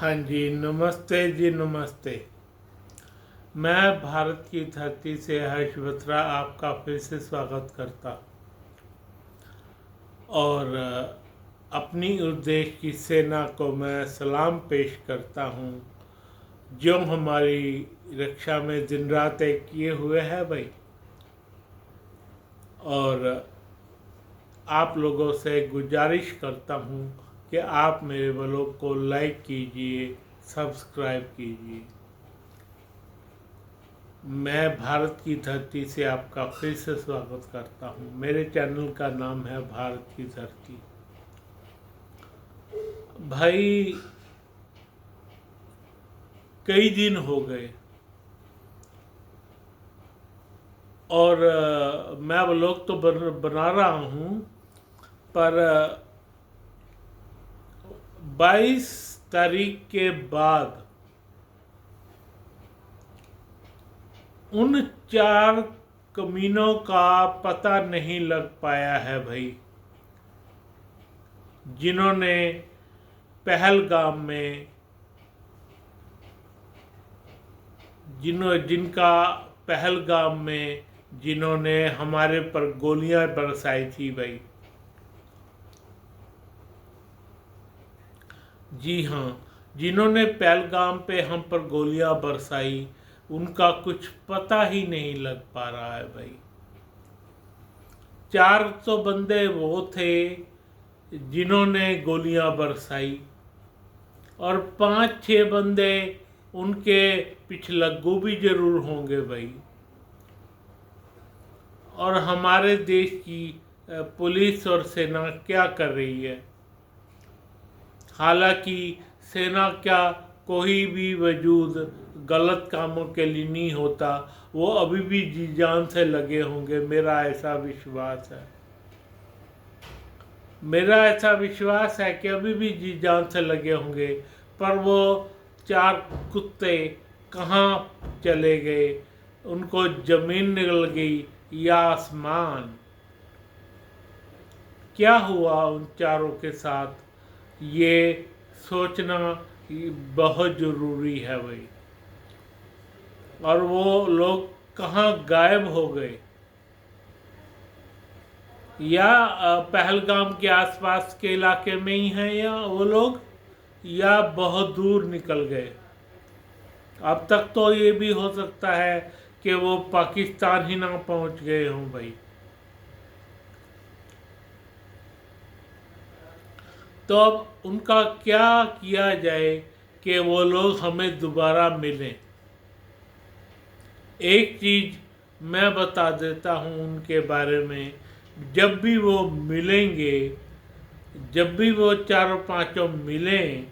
हाँ जी, नमस्ते जी, नमस्ते। मैं भारत की धरती से हर्ष बत्रा आपका फिर से स्वागत करता और अपनी उस देश की सेना को मैं सलाम पेश करता हूँ जो हमारी रक्षा में दिन रात एक किए हुए है भाई। और आप लोगों से गुजारिश करता हूँ कि आप मेरे व्लॉग को लाइक कीजिए, सब्सक्राइब कीजिए। मैं भारत की धरती से आपका फिर से स्वागत करता हूँ। मेरे चैनल का नाम है भारत की धरती। भाई कई दिन हो गए और मैं व्लॉग तो बना रहा हूँ, पर 22 तारीख के बाद उन 4 कमीनों का पता नहीं लग पाया है भाई, जिन्होंने पहलगाम में जिनका पहलगाम में जिन्होंने हमारे पर गोलियां बरसाई थी भाई। जी हाँ, जिन्होंने पहलगाम पे हम पर गोलियां बरसाई उनका कुछ पता ही नहीं लग पा रहा है भाई। 400 बंदे वो थे जिन्होंने गोलियां बरसाई और 5-6 बंदे उनके पिछलग्गू भी जरूर होंगे भाई। और हमारे देश की पुलिस और सेना क्या कर रही है? हालांकि सेना क्या कोई भी वजूद गलत कामों के लिए नहीं होता, वो अभी भी जी जान से लगे होंगे, मेरा ऐसा विश्वास है। मेरा ऐसा विश्वास है कि अभी भी जी जान से लगे होंगे, पर वो 4 कुत्ते कहाँ चले गए? उनको जमीन निकल गई या आसमान? क्या हुआ उन चारों के साथ, ये सोचना बहुत ज़रूरी है भाई। और वो लोग कहाँ गायब हो गए? या पहलगाम के आसपास के इलाके में ही हैं या वो लोग, या बहुत दूर निकल गए? अब तक तो ये भी हो सकता है कि वो पाकिस्तान ही ना पहुंच गए हों भाई। तो अब उनका क्या किया जाए कि वो लोग हमें दोबारा मिलें? एक चीज़ मैं बता देता हूँ उनके बारे में, जब भी वो मिलेंगे, जब भी वो चारों पांचों मिलें,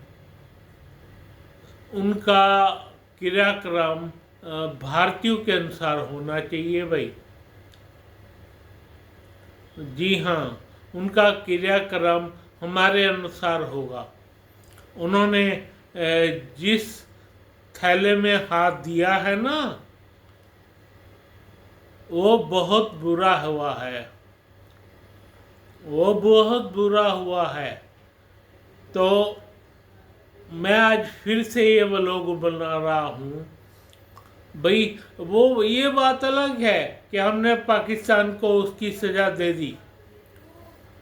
उनका क्रियाक्रम भारतीयों के अनुसार होना चाहिए भाई। जी हाँ, उनका क्रियाक्रम हमारे अनुसार होगा। उन्होंने जिस थैले में हाथ दिया है ना, वो बहुत बुरा हुआ है, वो बहुत बुरा हुआ है। तो मैं आज फिर से ये व्लॉग बना रहा हूँ भाई। वो ये बात अलग है कि हमने पाकिस्तान को उसकी सज़ा दे दी,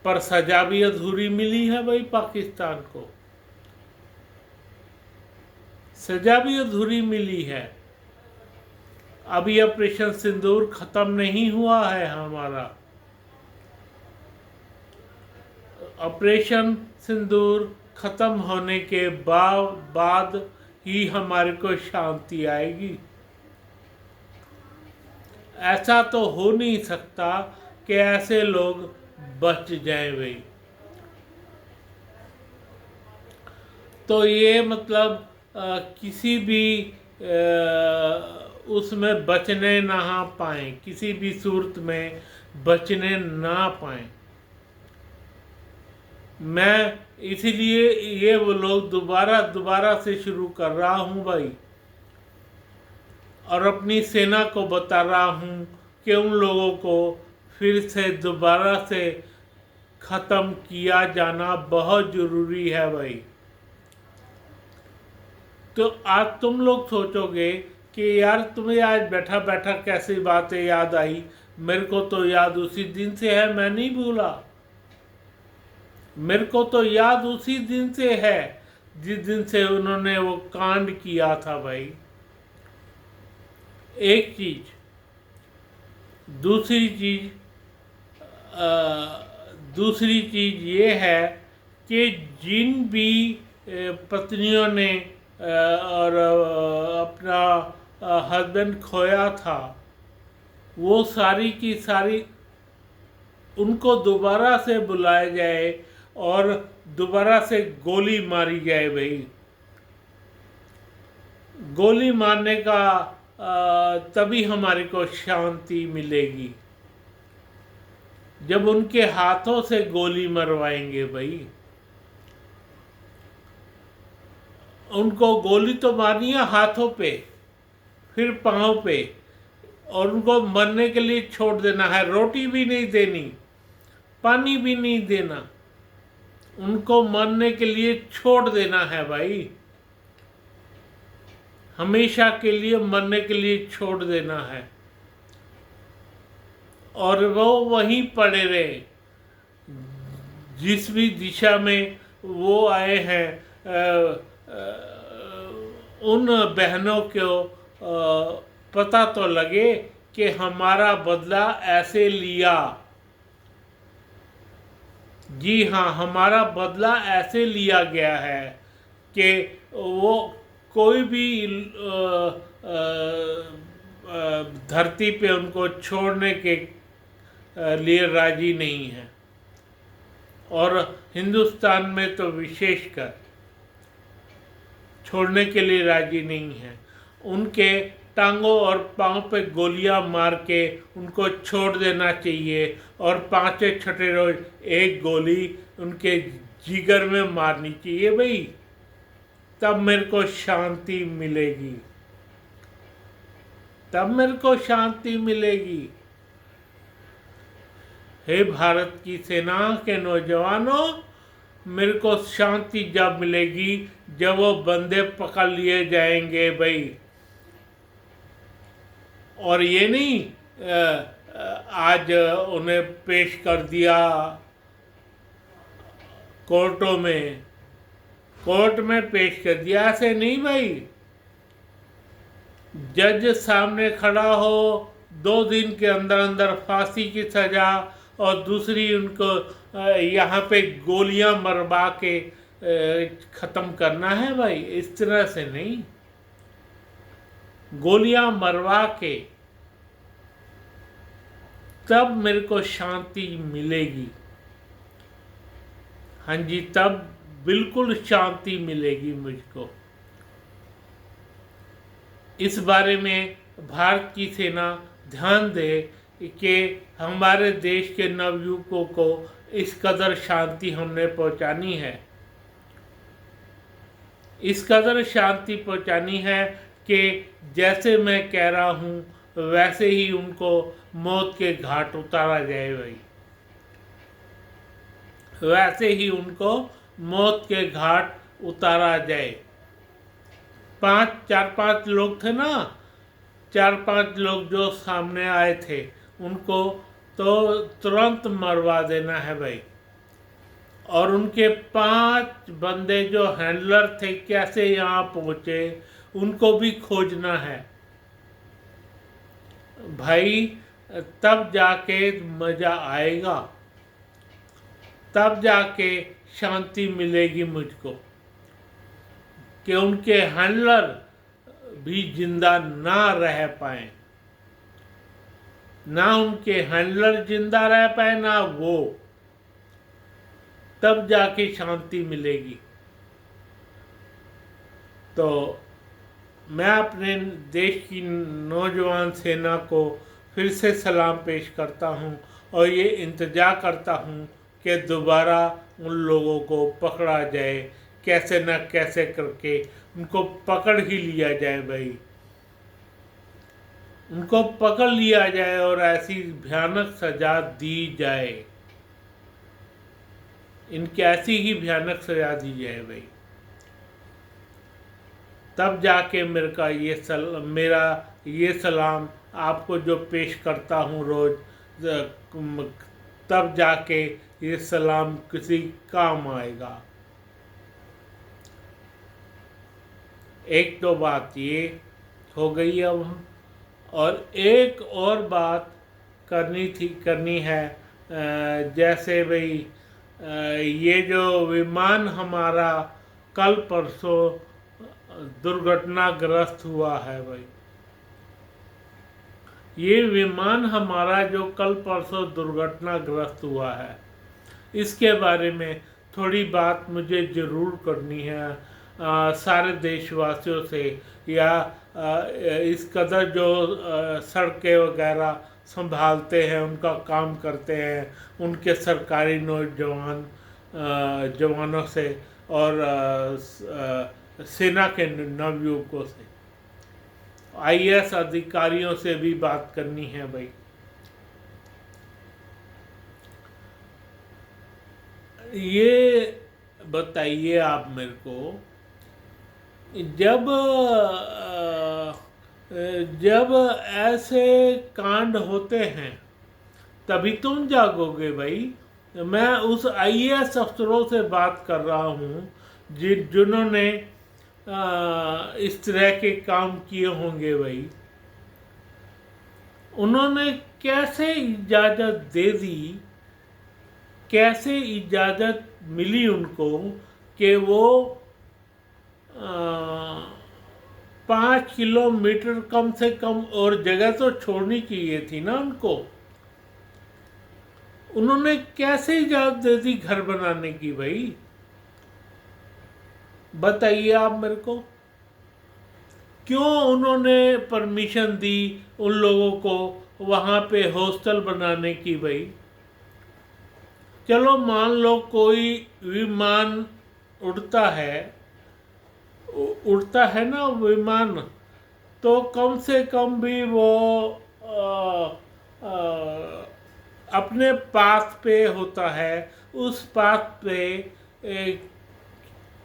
पर सज़ा भी अधूरी मिली है भाई। पाकिस्तान को सज़ा भी अधूरी मिली है। अभी ऑपरेशन सिंदूर ख़त्म नहीं हुआ है हमारा। ऑपरेशन सिंदूर ख़त्म होने के बाद ही हमारे को शांति आएगी। ऐसा तो हो नहीं सकता कि ऐसे लोग बच जाएं भाई। तो ये मतलब किसी भी उसमें बचने ना पाएं, किसी भी सूरत में बचने ना पाएं। मैं इसीलिए ये वो लोग दोबारा से शुरू कर रहा हूँ भाई, और अपनी सेना को बता रहा हूँ कि उन लोगों को फिर से दोबारा से ख़त्म किया जाना बहुत ज़रूरी है भाई। तो आज तुम लोग सोचोगे कि यार तुम्हें आज बैठा बैठा कैसी बातें याद आई। मेरे को तो याद उसी दिन से है, मैं नहीं भूला। मेरे को तो याद उसी दिन से है जिस दिन से उन्होंने वो कांड किया था भाई। एक चीज। दूसरी चीज दूसरी चीज ये है कि जिन भी पत्नियों ने और अपना हस्बैंड खोया था, वो सारी की सारी उनको दोबारा से बुलाया जाए और दोबारा से गोली मारी जाए भाई। गोली मारने का तभी हमारे को शांति मिलेगी जब उनके हाथों से गोली मरवाएंगे भाई। उनको गोली तो मारनी है हाथों पे, फिर पाँव पे, और उनको मरने के लिए छोड़ देना है। रोटी भी नहीं देनी, पानी भी नहीं देना, उनको मरने के लिए छोड़ देना है भाई। हमेशा के लिए मरने के लिए छोड़ देना है, और वो वहीं पड़े रहे जिस भी दिशा में वो आए हैं। उन बहनों को पता तो लगे कि हमारा बदला ऐसे लिया। जी हाँ, हमारा बदला ऐसे लिया गया है कि वो कोई भी धरती पे उनको छोड़ने के लिए राजी नहीं है, और हिंदुस्तान में तो विशेषकर छोड़ने के लिए राजी नहीं है। उनके टांगों और पाँव पे गोलियां मार के उनको छोड़ देना चाहिए, और पाँचवें छठे रोज एक गोली उनके जिगर में मारनी चाहिए भाई। तब मेरे को शांति मिलेगी, तब मेरे को शांति मिलेगी। हे भारत की सेना के नौजवानों, मेरे को शांति जब मिलेगी जब वो बंदे पकड़ लिए जाएंगे भाई। और ये नहीं आज उन्हें पेश कर दिया कोर्टों में, कोर्ट में पेश कर दिया, ऐसे नहीं भाई। जज सामने खड़ा हो, 2 दिन के अंदर अंदर फांसी की सजा, और दूसरी उनको यहाँ पे गोलियां मरवा के ख़त्म करना है भाई। इस तरह से नहीं, गोलियां मरवा के तब मेरे को शांति मिलेगी। हाँ जी, तब बिल्कुल शांति मिलेगी मुझको। इस बारे में भारत की सेना ध्यान दे कि हमारे देश के नवयुवकों को इस कदर शांति हमने पहुंचानी है, इस कदर शांति पहुंचानी है कि जैसे मैं कह रहा हूँ वैसे ही उनको मौत के घाट उतारा जाए भाई। वैसे ही उनको मौत के घाट उतारा जाए। 4-5 लोग थे ना, 4-5 लोग जो सामने आए थे, उनको तो तुरंत मरवा देना है भाई। और उनके 5 बंदे जो हैंडलर थे कैसे यहाँ पहुँचे, उनको भी खोजना है भाई। तब जाके मज़ा आएगा, तब जाके शांति मिलेगी मुझको कि उनके हैंडलर भी जिंदा ना रह पाए, ना उनके हैंडलर जिंदा रह पाए ना वो, तब जाके शांति मिलेगी। तो मैं अपने देश की नौजवान सेना को फिर से सलाम पेश करता हूँ, और ये इंतज़ार करता हूँ कि दोबारा उन लोगों को पकड़ा जाए, कैसे न कैसे करके उनको पकड़ ही लिया जाए भाई। उनको पकड़ लिया जाए और ऐसी भयानक सज़ा दी जाए, इनकी ऐसी ही भयानक सज़ा दी जाए भाई। तब जाके मेरा ये सलाम आपको जो पेश करता हूँ रोज़, तब जाके ये सलाम किसी काम आएगा। एक तो बात ये हो गई अब, और एक और बात करनी है। जैसे भाई ये जो विमान हमारा कल परसों दुर्घटनाग्रस्त हुआ है भाई, ये विमान हमारा जो कल परसों दुर्घटनाग्रस्त हुआ है, इसके बारे में थोड़ी बात मुझे ज़रूर करनी है सारे देशवासियों से, या इस कदर जो सड़कें वगैरह संभालते हैं, उनका काम करते हैं, उनके सरकारी जवानों से, और सेना के नवयुवकों से, आईएएस अधिकारियों से भी बात करनी है भाई। ये बताइए आप मेरे को, जब ऐसे कांड होते हैं तभी तुम जागोगे भाई। मैं उस आईएएस अफसरों से बात कर रहा हूँ जिन्होंने इस तरह के काम किए होंगे भाई। उन्होंने कैसे इजाज़त दे दी, कैसे इजाज़त मिली उनको कि वो 5 किलोमीटर कम से कम, और जगह तो छोड़नी चाहिए थी ना उनको, उन्होंने कैसे इजाज़त दे दी घर बनाने की भाई? बताइए आप मेरे को, क्यों उन्होंने परमिशन दी उन लोगों को वहाँ पे हॉस्टल बनाने की भाई? चलो मान लो कोई विमान उड़ता है ना विमान, तो कम से कम भी वो अपने पाथ पे होता है, उस पाथ पे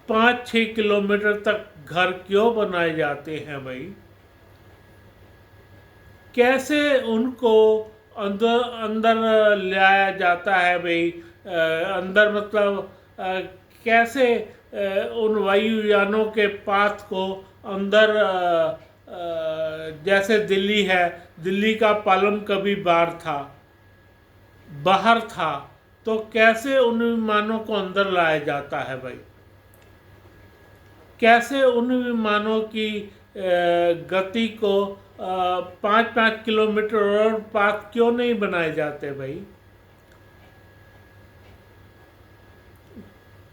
5-6 किलोमीटर तक घर क्यों बनाए जाते हैं भाई? कैसे उनको अंदर लाया जाता है भाई? अंदर मतलब कैसे उन वायुयानों के पाथ को अंदर, जैसे दिल्ली है, दिल्ली का पालम कभी बाहर था, तो कैसे उन विमानों को अंदर लाया जाता है भाई? कैसे उन विमानों की गति को 5-5 किलोमीटर और पाथ क्यों नहीं बनाए जाते भाई?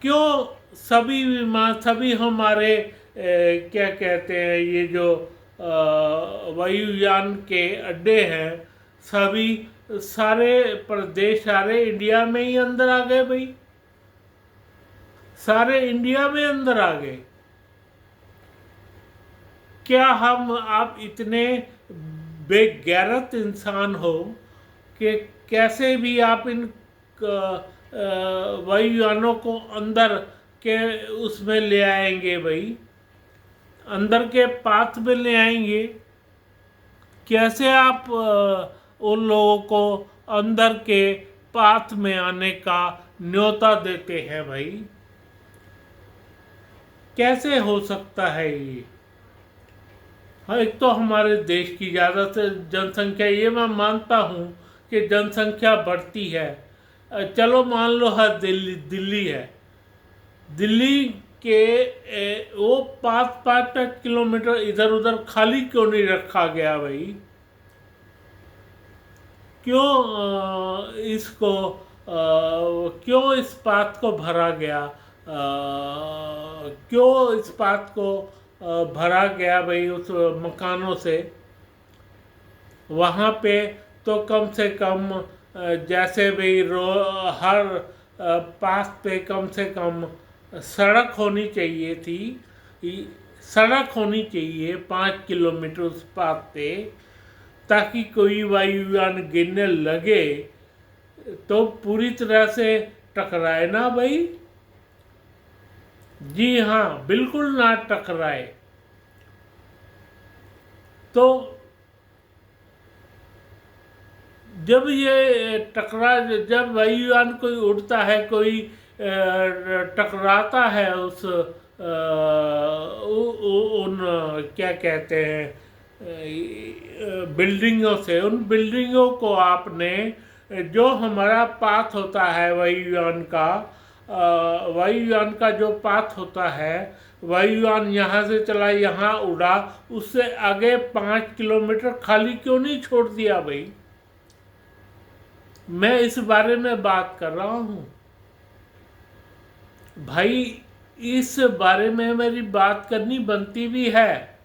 क्यों सभी हमारे क्या कहते हैं, ये जो वायुयान के अड्डे हैं, सभी सारे प्रदेश, सारे इंडिया में ही अंदर आ गए भाई, सारे इंडिया में अंदर आ गए। क्या आप इतने बेगैरत इंसान हो कि कैसे भी आप इन वायुयानों को अंदर के उसमें ले आएंगे भाई, अंदर के पाथ में ले आएंगे? कैसे आप उन लोगों को अंदर के पाथ में आने का न्योता देते हैं भाई? कैसे हो सकता है ये? हाँ, एक तो हमारे देश की ज़्यादा से जनसंख्या, ये मैं मानता हूँ कि जनसंख्या बढ़ती है। चलो मान लो हर दिल्ली है, दिल्ली के वो 5-5 किलोमीटर इधर उधर खाली क्यों नहीं रखा गया भाई? क्यों क्यों इस बात को भरा गया? क्यों इस बात को भरा गया भाई उस मकानों से? वहाँ पे तो कम से कम जैसे भाई हर पास पे कम से कम सड़क होनी चाहिए थी, सड़क होनी चाहिए 5 किलोमीटर उस पाथ पे, ताकि कोई वायुयान गिरने लगे तो पूरी तरह से टकराए ना भाई। जी हाँ, बिल्कुल ना टकराए। तो जब ये जब वायुयान कोई उड़ता है, कोई टकराता है उस उन क्या कहते हैं बिल्डिंगों से, उन बिल्डिंगों को आपने, जो हमारा पाथ होता है वायुयान का जो पाथ होता है, वायुयान यहाँ से चला, यहाँ उड़ा, उससे आगे 5 किलोमीटर खाली क्यों नहीं छोड़ दिया भाई? मैं इस बारे में बात कर रहा हूँ भाई, इस बारे में मेरी बात करनी बनती भी है।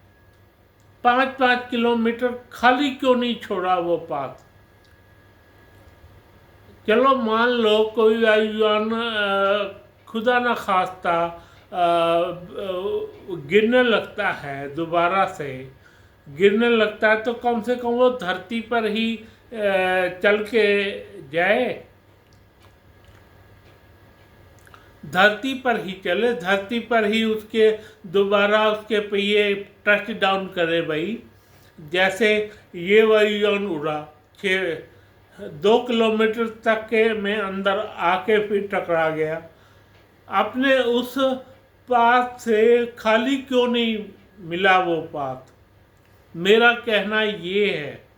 5-5 किलोमीटर खाली क्यों नहीं छोड़ा वो पाथ? चलो मान लो कोई वायुयान खुदा न खास्ता गिरने लगता है, दोबारा से गिरने लगता है, तो कम से कम वो धरती पर ही चल के जाए, धरती पर ही चले, धरती पर ही उसके दोबारा उसके पहिए टच डाउन करे भाई। जैसे ये वायुयान उड़ा 2 किलोमीटर तक के में अंदर आके फिर टकरा गया, आपने उस पाथ से खाली क्यों नहीं मिला वो पाथ? मेरा कहना ये है,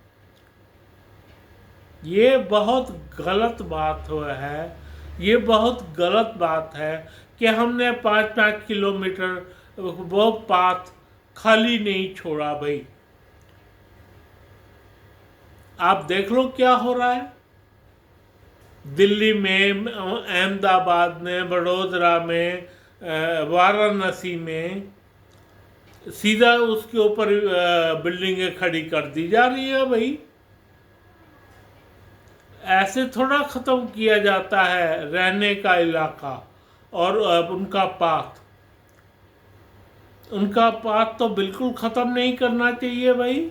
ये बहुत गलत बात हुआ है, ये बहुत गलत बात है कि हमने 5-5 किलोमीटर वो पाथ खाली नहीं छोड़ा भाई। आप देख लो क्या हो रहा है दिल्ली में, अहमदाबाद में, वडोदरा में, वाराणसी में, सीधा उसके ऊपर बिल्डिंगें खड़ी कर दी जा रही है भाई। ऐसे थोड़ा ख़त्म किया जाता है रहने का इलाका और उनका पाथ तो बिल्कुल ख़त्म नहीं करना चाहिए भाई।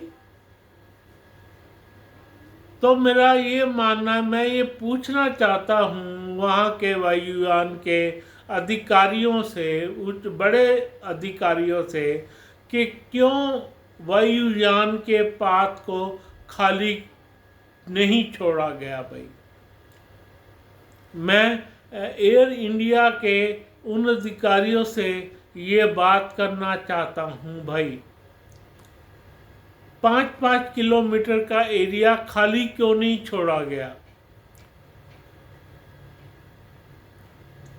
तो मेरा ये मानना है, मैं ये पूछना चाहता हूँ वहाँ के वायुयान के अधिकारियों से, उच्च बड़े अधिकारियों से, कि क्यों वायुयान के पाथ को खाली नहीं छोड़ा गया भाई। मैं एयर इंडिया के उन अधिकारियों से ये बात करना चाहता हूँ भाई, 5-5 किलोमीटर का एरिया खाली क्यों नहीं छोड़ा गया?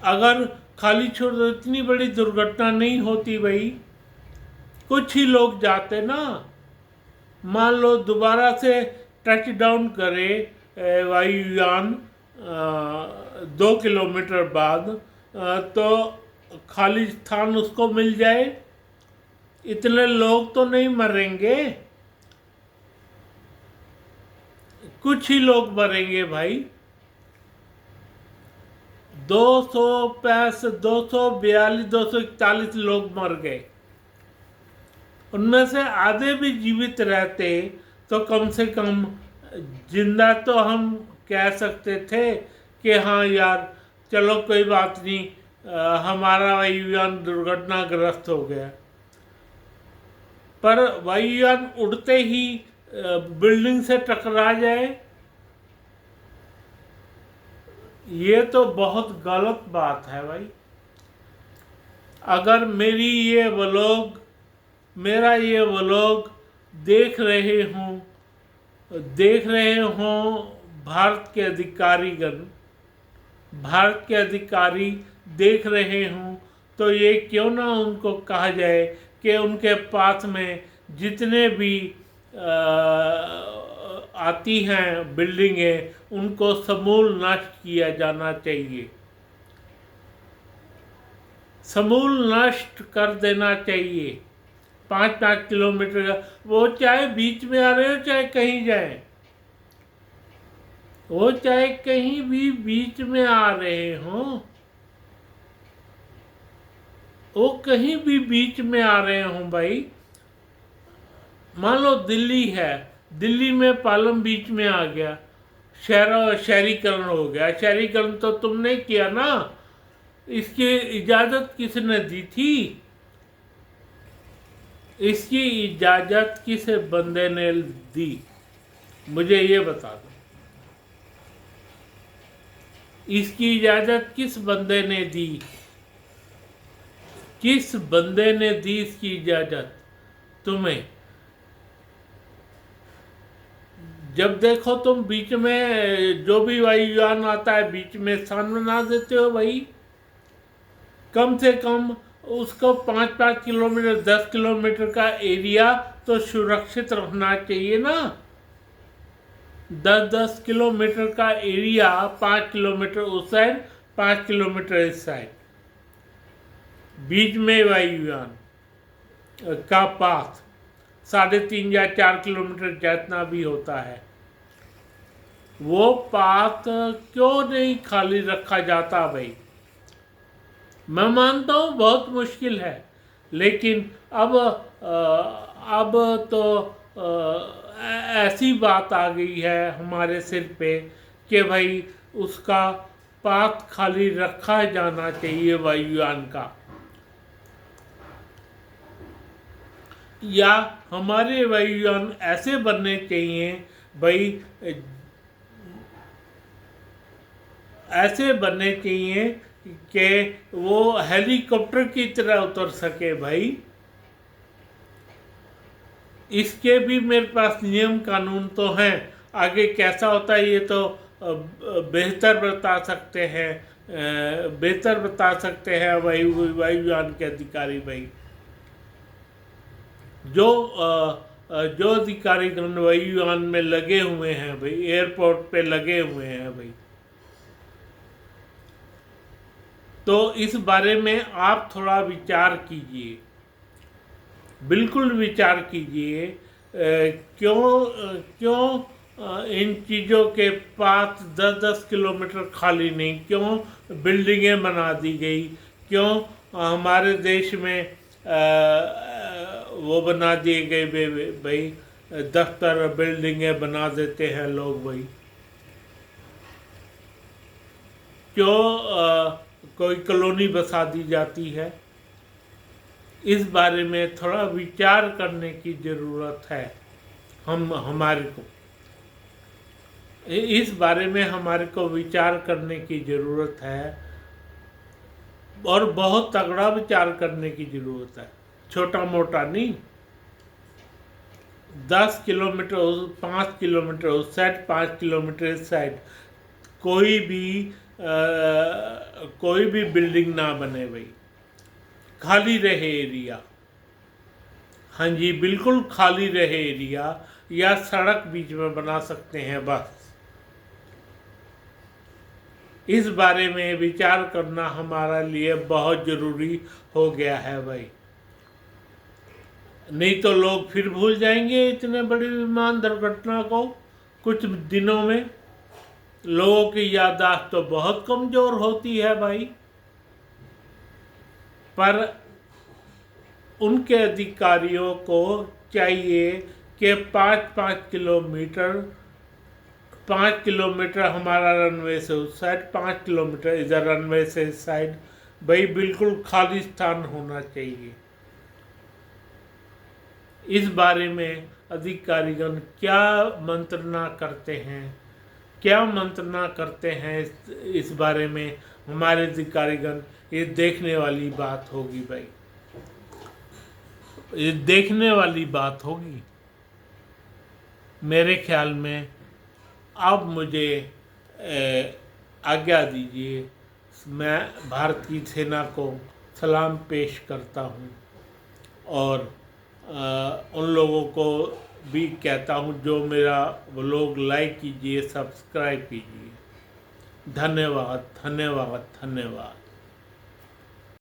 अगर खाली छोड़ दो इतनी बड़ी दुर्घटना नहीं होती भाई। कुछ ही लोग जाते ना, मान लो दोबारा से टच डाउन करे वायुयान 2 किलोमीटर बाद, तो खाली स्थान उसको मिल जाए, इतने लोग तो नहीं मरेंगे, कुछ ही लोग मरेंगे भाई। 242, 241 लोग मर गए, उनमें से आधे भी जीवित रहते तो कम से कम जिंदा तो हम कह सकते थे कि हाँ यार चलो कोई बात नहीं, हमारा वायुयान दुर्घटनाग्रस्त हो गया। पर वायुयान उड़ते ही बिल्डिंग से टकरा जाए, ये तो बहुत गलत बात है भाई। अगर मेरा ये व्लॉग देख रहे हों भारत के अधिकारी देख रहे हों, तो ये क्यों ना उनको कहा जाए कि उनके पास में जितने भी आती हैं बिल्डिंगें, उनको समूल नष्ट किया जाना चाहिए, समूल नष्ट कर देना चाहिए। 5-5 किलोमीटर का, वो चाहे बीच में आ रहे हो चाहे कहीं जाए, वो चाहे कहीं भी बीच में आ रहे हों, वो कहीं भी बीच में आ रहे हों भाई। मान लो दिल्ली है, दिल्ली में पालम बीच में आ गया, शहरीकरण हो गया। शहरीकरण तो तुमने किया ना, इसकी इजाज़त किसने दी थी? इसकी इजाज़त किस बंदे ने दी, मुझे ये बता दो। इसकी इजाज़त किस बंदे ने दी? किस बंदे ने दी इसकी इजाज़त तुम्हें? जब देखो तुम बीच में जो भी वायुयान आता है बीच में स्थान बना देते हो भाई। कम से कम उसको 5-5 किलोमीटर 10 किलोमीटर का एरिया तो सुरक्षित रखना चाहिए ना। 10-10 किलोमीटर का एरिया, 5 किलोमीटर उस साइड 5 किलोमीटर इस साइड, बीच में वायुयान का पाथ 3.5 या 4 किलोमीटर जितना भी होता है, वो पाथ क्यों नहीं खाली रखा जाता भाई? मैं मानता हूँ बहुत मुश्किल है, लेकिन अब तो ऐसी बात आ गई है हमारे सिर पे कि भाई उसका पाथ खाली रखा जाना चाहिए वायुयान का, या हमारे वायुयान ऐसे बनने चाहिए भाई, ऐसे बनने चाहिए कि वो हेलीकॉप्टर की तरह उतर सके भाई। इसके भी मेरे पास नियम कानून तो हैं, आगे कैसा होता है ये तो बेहतर बता सकते हैं, वायुयान के अधिकारी भाई। जो अधिकारी वायुयान में लगे हुए हैं भाई, एयरपोर्ट पे लगे हुए हैं भाई, तो इस बारे में आप थोड़ा विचार कीजिए, बिल्कुल विचार कीजिए। क्यों इन चीज़ों के पास 10-10 किलोमीटर खाली नहीं, क्यों बिल्डिंगें बना दी गई, क्यों हमारे देश में वो बना दिए गए भाई, दफ्तर बिल्डिंगें बना देते हैं लोग भाई, क्यों कोई कॉलोनी बसा दी जाती है? इस बारे में थोड़ा विचार करने की ज़रूरत है हमारे को, इस बारे में हमारे को विचार करने की ज़रूरत है, और बहुत तगड़ा विचार करने की ज़रूरत है, छोटा मोटा नहीं। 10 किलोमीटर 5 किलोमीटर उस साइड 5 किलोमीटर इस साइड कोई भी बिल्डिंग ना बने भाई, खाली रहे एरिया। हाँ जी, बिल्कुल खाली रहे एरिया, या सड़क बीच में बना सकते हैं बस। इस बारे में विचार करना हमारे लिए बहुत ज़रूरी हो गया है भाई, नहीं तो लोग फिर भूल जाएंगे इतने बड़ी विमान दुर्घटना को। कुछ दिनों में लोगों की याददाश्त तो बहुत कमज़ोर होती है भाई, पर उनके अधिकारियों को चाहिए कि 5 किलोमीटर हमारा रनवे से उस साइड, 5 किलोमीटर इधर रनवे से इस साइड भाई, बिल्कुल खाली स्थान होना चाहिए। इस बारे में अधिकारीगण क्या मंत्रणा करते हैं इस बारे में हमारे अधिकारीगण, ये देखने वाली बात होगी भाई, ये देखने वाली बात होगी मेरे ख्याल में। अब मुझे आज्ञा दीजिए, मैं भारत की सेना को सलाम पेश करता हूँ, और उन लोगों को भी कहता हूँ जो मेरा व्लॉग लाइक कीजिए, सब्सक्राइब कीजिए। धन्यवाद धन्यवाद धन्यवाद।